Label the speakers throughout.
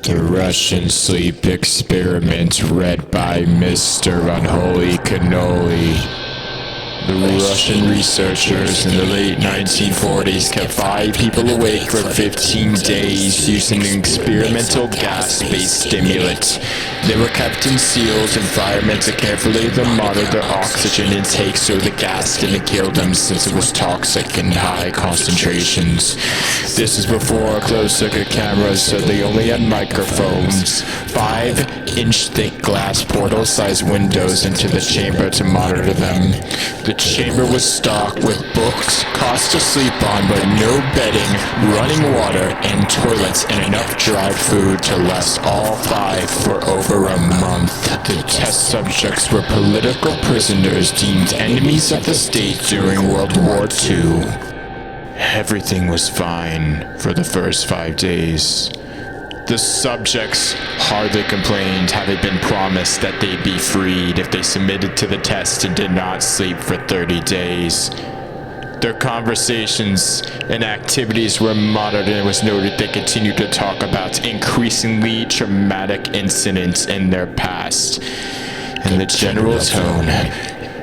Speaker 1: The Russian sleep experiment read by Mr. Unholy Cannoli. The Russian researchers in the late 1940s kept 5 people awake for 15 days using an experimental gas-based stimulant. They were kept in sealed environments to carefully monitor their oxygen intake so the gas didn't kill them since it was toxic in high concentrations. This is before closed-circuit cameras, so they only had microphones. 5-inch thick glass portal-sized windows into the chamber to monitor them. The chamber was stocked with books, cots to sleep on, but no bedding, running water, and toilets, and enough dry food to last all 5 for over a month. The test subjects were political prisoners deemed enemies of the state during World War II. Everything was fine for the first 5 days. The subjects hardly complained, having been promised that they'd be freed if they submitted to the test and did not sleep for 30 days. Their conversations and activities were monitored, and it was noted they continued to talk about increasingly traumatic incidents in their past. And the general tone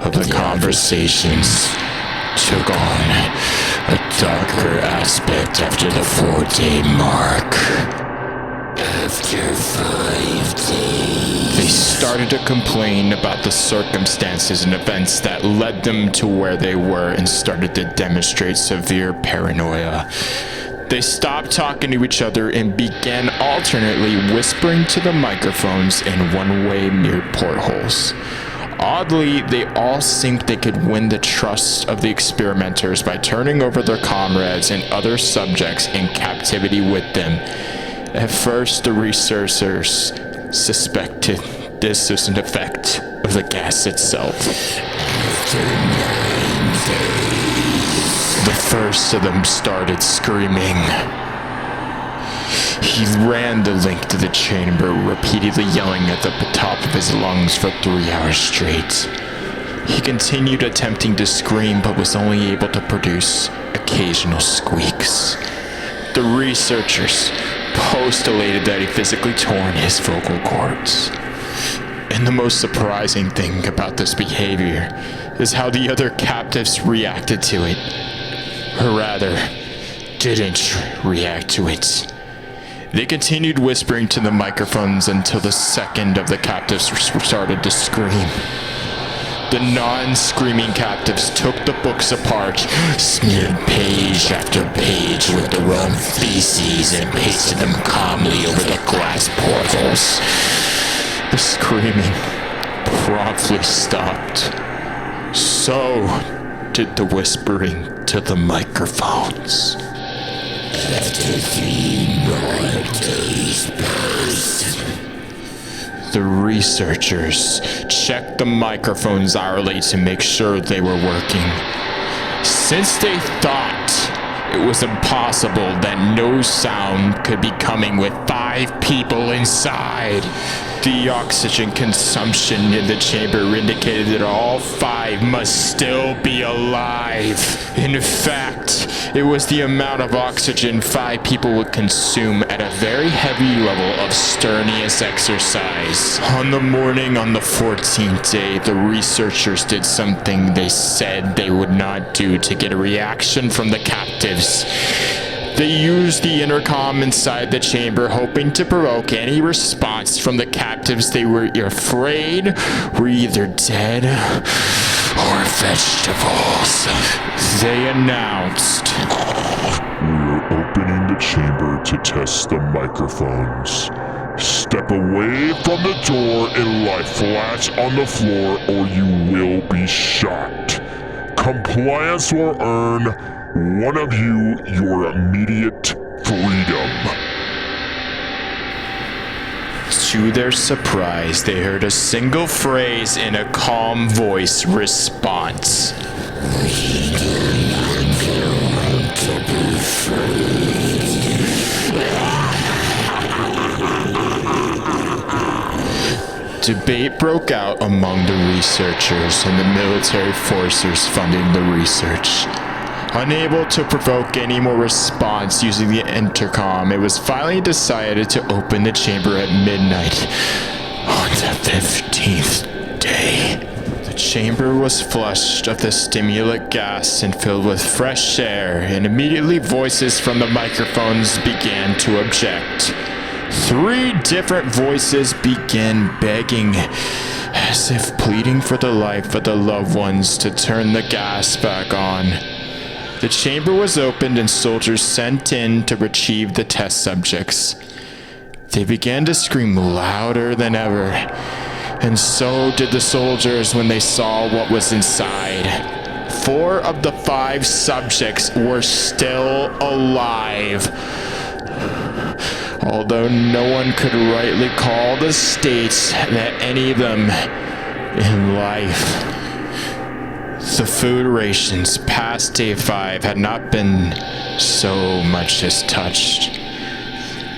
Speaker 1: of the conversations took on a darker aspect after the 4-day mark. After 5 days, they started to complain about the circumstances and events that led them to where they were and started to demonstrate severe paranoia. They stopped talking to each other and began alternately whispering to the microphones in one-way mirrored portholes. Oddly, they all seemed they could win the trust of the experimenters by turning over their comrades and other subjects in captivity with them. At first, the researchers suspected this was an effect of the gas itself. After 9 days, the first of them started screaming. He ran the length of the chamber, repeatedly yelling at the top of his lungs for 3 hours straight. He continued attempting to scream, but was only able to produce occasional squeaks. The researchers postulated that he physically torn his vocal cords. And the most surprising thing about this behavior is how the other captives reacted to it. Or rather, didn't react to it. They continued whispering to the microphones until the second of the captives started to scream. The non-screaming captives took the books apart, smeared page after page with their own feces, and pasted them calmly over the glass portals. The screaming promptly stopped. So did the whispering to the microphones. After 3 more days passed, the researchers checked the microphones hourly to make sure they were working. Since they thought it was impossible that no sound could be coming with 5 people inside, the oxygen consumption in the chamber indicated that all 5 must still be alive. In fact, it was the amount of oxygen 5 people would consume at a very heavy level of strenuous exercise. On the morning on the 14th day, the researchers did something they said they would not do to get a reaction from the captives. They used the intercom inside the chamber, hoping to provoke any response from the captives they were afraid were either dead or vegetables. They announced,
Speaker 2: "We're opening the chamber to test the microphones. Step away from the door and lie flat on the floor or you will be shot. Compliance will earn one of you your immediate freedom."
Speaker 1: To their surprise, they heard a single phrase in a calm voice response. "We do not want to be free." Debate broke out among the researchers and the military forces funding the research. Unable to provoke any more response using the intercom, it was finally decided to open the chamber at midnight on the 15th day. The chamber was flushed of the stimulant gas and filled with fresh air, and immediately voices from the microphones began to object. 3 different voices began begging, as if pleading for the life of the loved ones, to turn the gas back on. The chamber was opened and soldiers sent in to retrieve the test subjects. They began to scream louder than ever, and so did the soldiers when they saw what was inside. 4 of the 5 subjects were still alive, although no one could rightly call the states that any of them in life. The food rations past day 5 had not been so much as touched.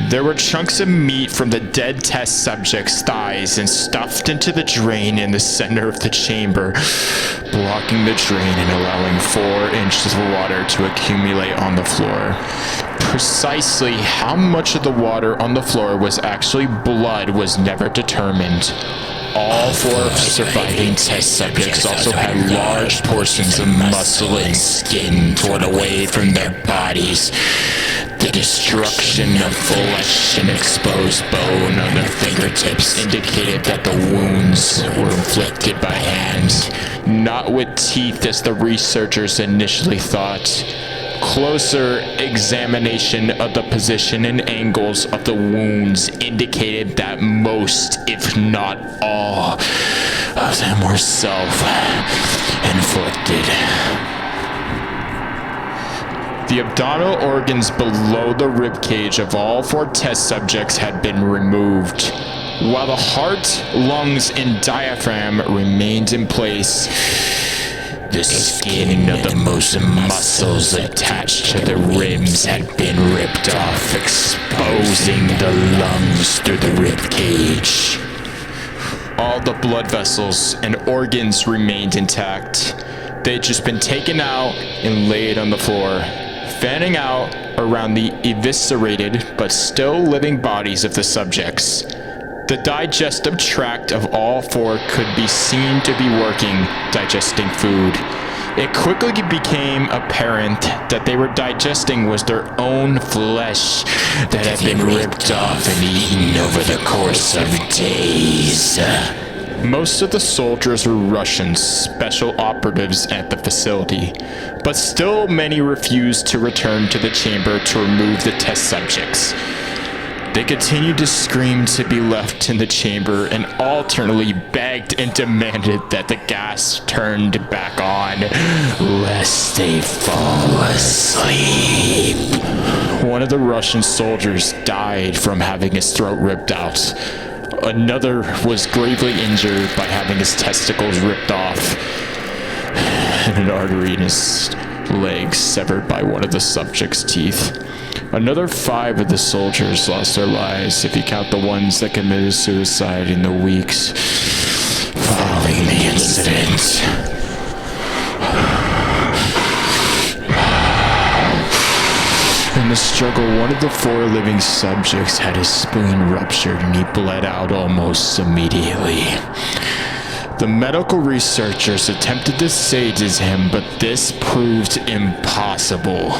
Speaker 1: There were chunks of meat from the dead test subjects' thighs and stuffed into the drain in the center of the chamber, blocking the drain and allowing 4 inches of water to accumulate on the floor. Precisely how much of the water on the floor was actually blood was never determined. All 4 surviving test subjects also had large portions of muscle and skin torn away from their bodies. The destruction of flesh and exposed bone on their fingertips indicated that the wounds were inflicted by hands, not with teeth as the researchers initially thought. Closer examination of the position and angles of the wounds indicated that most, if not all, of them were self-inflicted. The abdominal organs below the ribcage of all 4 test subjects had been removed, while the heart, lungs, and diaphragm remained in place. The skin of the most muscles attached to the ribs had been ripped off, exposing the lungs through the ribcage. All the blood vessels and organs remained intact. They had just been taken out and laid on the floor, fanning out around the eviscerated but still living bodies of the subjects. The digestive tract of all 4 could be seen to be working, digesting food. It quickly became apparent that they were digesting was their own flesh that had been ripped off and eaten over the course of days. Most of the soldiers were Russian special operatives at the facility, but still many refused to return to the chamber to remove the test subjects. They continued to scream to be left in the chamber and alternately begged and demanded that the gas turned back on, lest they fall asleep. One of the Russian soldiers died from having his throat ripped out. Another was gravely injured by having his testicles ripped off and an artery in his leg severed by one of the subject's teeth. Another 5 of the soldiers lost their lives if you count the ones that committed suicide in the weeks following the incident. In the struggle, one of the 4 living subjects had his spleen ruptured and he bled out almost immediately. The medical researchers attempted to sedate him, but this proved impossible.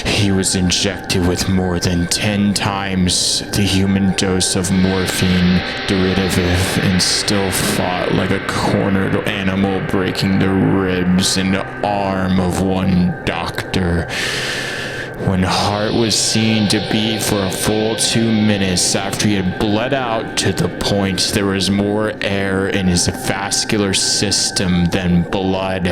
Speaker 1: He was injected with more than 10 times the human dose of morphine derivative and still fought like a cornered animal, breaking the ribs and arm of one doctor. When Hart was seen to be for a full 2 minutes after he had bled out to the point there was more air in his vascular system than blood.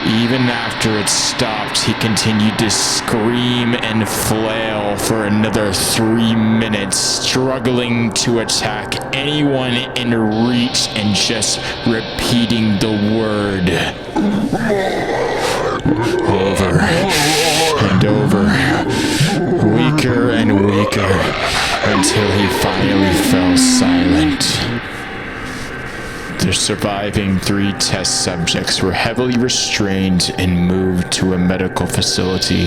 Speaker 1: Even after it stopped, he continued to scream and flail for another 3 minutes, struggling to attack anyone in reach and just repeating the word over and over, weaker and weaker, until he finally fell silent. The surviving 3 test subjects were heavily restrained and moved to a medical facility.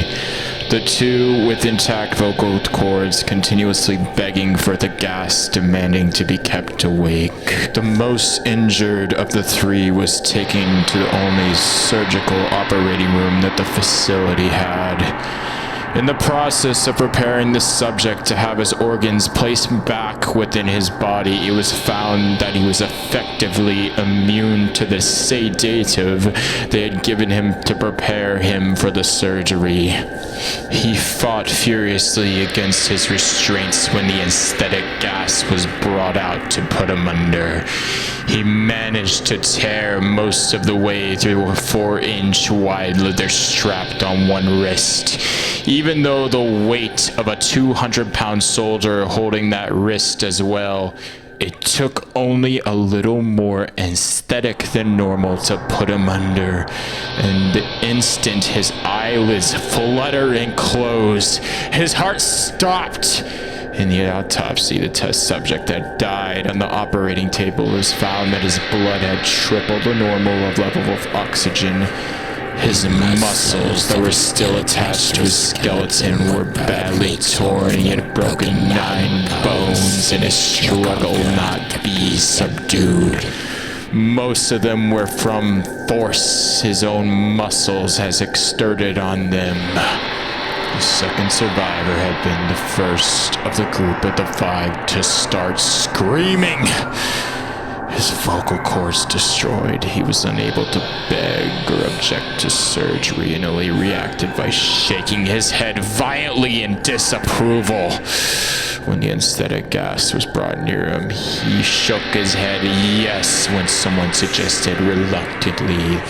Speaker 1: The 2 with intact vocal cords continuously begging for the gas, demanding to be kept awake. The most injured of the 3 was taken to the only surgical operating room that the facility had. In the process of preparing the subject to have his organs placed back within his body, it was found that he was effectively immune to the sedative they had given him to prepare him for the surgery. He fought furiously against his restraints when the anesthetic gas was brought out to put him under. He managed to tear most of the way through a 4-inch wide leather strap on one wrist. Even though the weight of a 200-pound soldier holding that wrist as well, it took only a little more anesthetic than normal to put him under. And the instant his eyelids fluttered and closed, his heart stopped. In the autopsy, the test subject that died on the operating table was found that his blood had tripled the normal level of oxygen. His muscles that were still attached to his skeleton were badly torn. He had broken 9 bones in his struggle not to be subdued. Most of them were from force his own muscles has exerted on them. The second survivor had been the first of the group of the 5 to start screaming. His vocal cords destroyed, he was unable to beg or object to surgery and only reacted by shaking his head violently in disapproval. When the anesthetic gas was brought near him, he shook his head yes when someone suggested reluctantly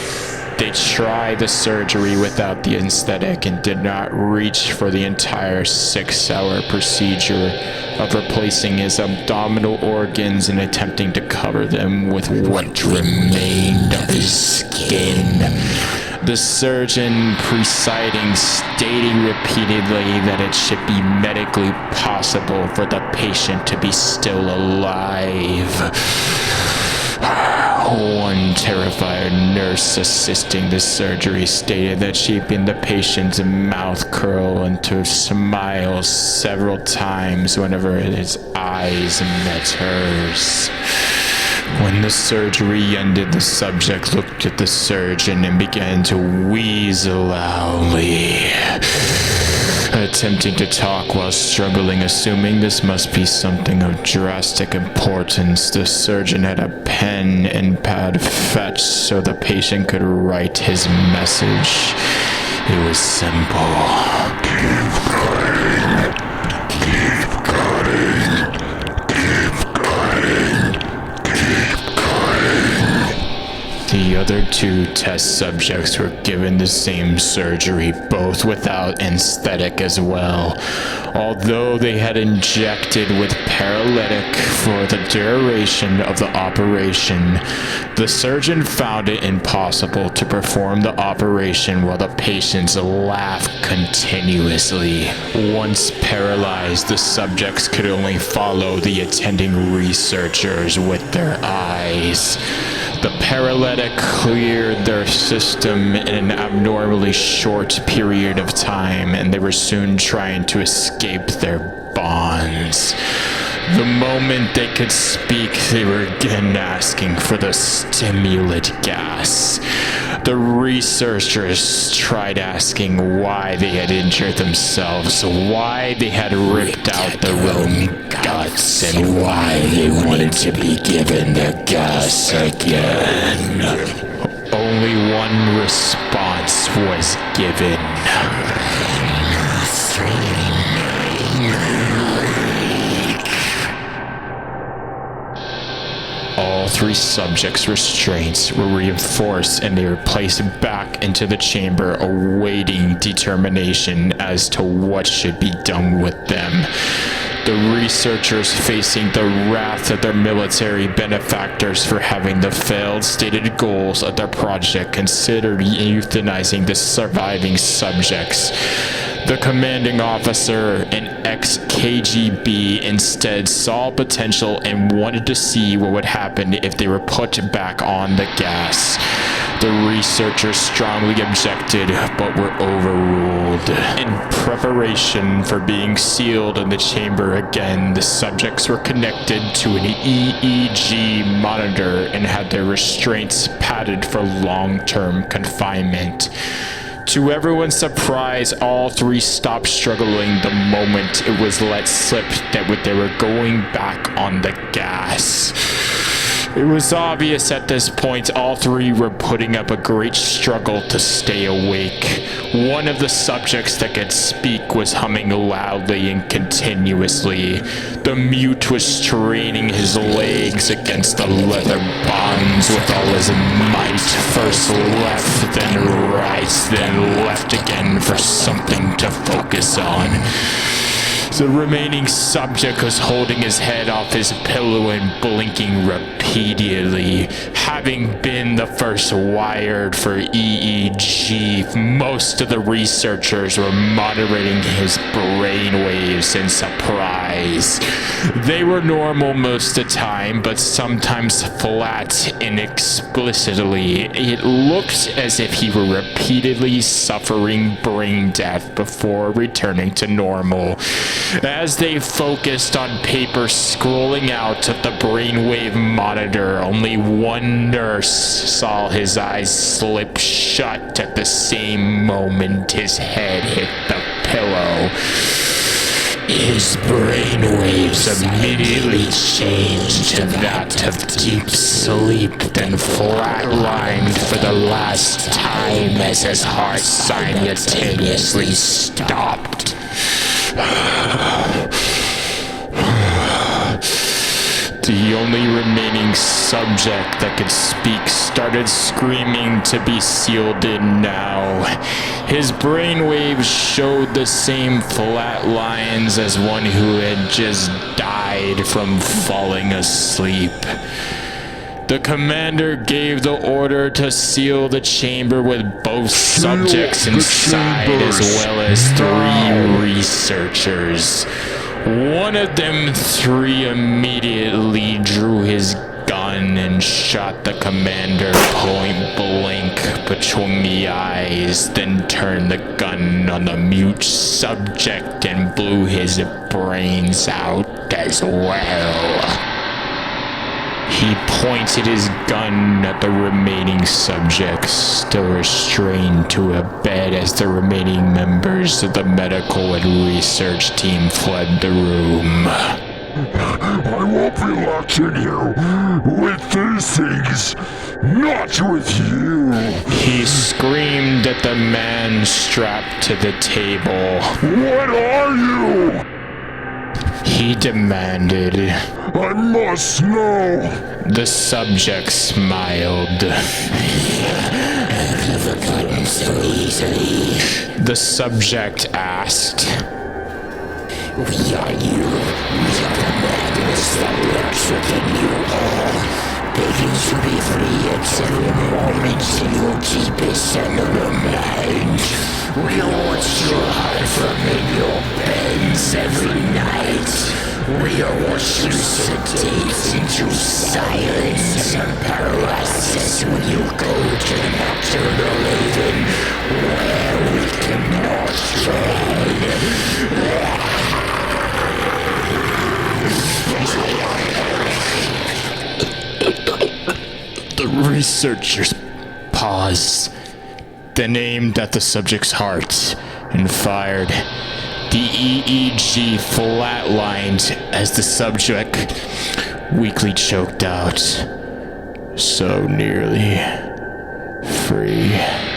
Speaker 1: they try the surgery without the anesthetic and did not reach for the entire 6-hour procedure of replacing his abdominal organs and attempting to cover them with what remained of his skin. The surgeon presiding stating repeatedly that it should be medically possible for the patient to be still alive. One terrified nurse assisting the surgery stated that she'd been the patient's mouth curl into a smile several times whenever his eyes met hers. When the surgery ended, the subject looked at the surgeon and began to wheeze loudly, attempting to talk while struggling. Assuming this must be something of drastic importance, the surgeon had a pen and pad fetched so the patient could write his message. It was simple. Keep cutting. Keep cutting. Keep cutting. Keep cutting. The other 2 test subjects were given the same surgery, both without anesthetic as well. Although they had injected with paralytic for the duration of the operation, the surgeon found it impossible to perform the operation while the patients laughed continuously. Once paralyzed, the subjects could only follow the attending researchers with their eyes. The paralytic cleared their system in an abnormally short period of time, and they were soon trying to escape their bonds. The moment they could speak, they were again asking for the stimulant gas. The researchers tried asking why they had injured themselves, why they had ripped out their own guts, and why they wanted to be given the gas again. Only one response was given. All 3 subjects' restraints were reinforced and they were placed back into the chamber, awaiting determination as to what should be done with them. The researchers, facing the wrath of their military benefactors for having the failed stated goals of their project, considered euthanizing the surviving subjects. The commanding officer and ex-KGB instead saw potential and wanted to see what would happen if they were put back on the gas. The researchers strongly objected, but were overruled. In preparation for being sealed in the chamber again, the subjects were connected to an EEG monitor and had their restraints padded for long-term confinement. To everyone's surprise, all three stopped struggling the moment it was let slip that they were going back on the gas. It was obvious at this point all three were putting up a great struggle to stay awake. One of the subjects that could speak was humming loudly and continuously. The mute was straining his legs against the leather bonds with all his might. First left, then right, then left again for something to focus on. The remaining subject was holding his head off his pillow and blinking repeatedly. Having been the first wired for EEG, most of the researchers were monitoring his brainwaves in surprise. They were normal most of the time, but sometimes flat inexplicably. It looked as if he were repeatedly suffering brain death before returning to normal. As they focused on paper scrolling out of the brainwave monitor, only one nurse saw his eyes slip shut at the same moment his head hit the pillow. His brainwaves immediately changed to that of deep sleep, then flatlined for the last time as his heart simultaneously stopped. The only remaining subject that could speak started screaming to be sealed in now. His brainwaves showed the same flat lines as one who had just died from falling asleep. The commander gave the order to seal the chamber with both subjects inside as well as 3 researchers. One of them 3 immediately drew his gun and shot the commander point blank between the eyes, then turned the gun on the mute subject and blew his brains out as well. He pointed his gun at the remaining subjects, still restrained to a bed as the remaining members of the medical and research team fled the room.
Speaker 2: I won't be locked in here with these things, not with you.
Speaker 1: He screamed at the man strapped to the table.
Speaker 2: What are you?
Speaker 1: He demanded.
Speaker 2: I must know.
Speaker 1: The subject smiled.
Speaker 3: So easily.
Speaker 1: The subject asked.
Speaker 3: We are you. We are the madness that lurks within you all. Begging to be free at every moment in your deepest center of mind. We watch you hide from in your beds every night. We watch you sedate into silence and paralysis when you go to the nocturnal haven where we cannot tread.
Speaker 1: The researchers paused, then aimed at the subject's heart and fired. The EEG flatlined as the subject weakly choked out. So nearly free.